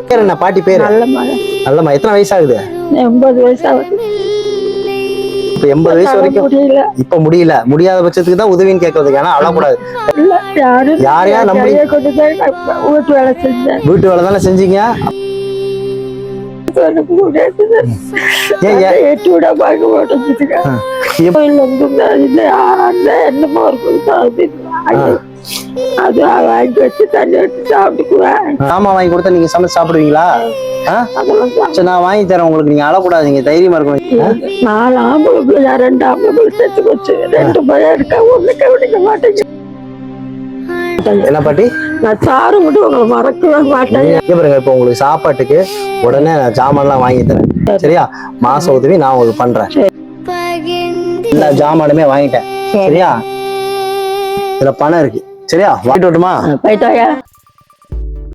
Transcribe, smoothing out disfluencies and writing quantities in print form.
பேர் என்ன பாட்டி பேரு? நல்லம்மா. எத்தனை வயசு ஆகுது? 80 வயசு ஆகுது. இப்ப 80 வயசு வரைக்கும் இப்ப முடியல. முடியாத பட்சத்துக்கு தான் உதவின்னு கேட்கறதுக்கு. ஆனா அழக்கூடாது. யாரையா நம்பி வீட்டு வேலை செஞ்சேன். வீட்டு வேலை தானே செஞ்சீங்க. அது வாங்கி வச்சு தண்ணி வச்சு சாப்பிட்டுக்குவேன். சாமா வாங்கி கொடுத்தா நீங்க சமைச்சு சாப்பிடுவீங்களா? நான் வாங்கி தரேன் உங்களுக்கு. நீங்க அழக்கூடாது. நீங்க தைரியமா இருக்கணும். 4 ஆம்பளை பிள்ளை 2 ஆம்பளை பிள்ளை செத்து போச்சு. 2 பையன் இருக்கா. ஒண்ணு கவனிக்க மாட்டேங்க. என்ன பாட்டி? நான் சாரு மட்டும் உங்களை மறக்கவே மாட்டேன். பாருங்க, இப்ப உங்களுக்கு சாப்பாட்டுக்கு உடனே நான் ஜாமான்லாம் வாங்கி தரேன். சரியா? மாச உதவி நான் உங்களுக்கு பண்றேன். எல்லா ஜாமானுமே வாங்கிட்டேன். சரியா? இதுல பணம் இருக்கு. சரியா? வாங்கிட்டு வரட்டுமா? போயிட்டாயா?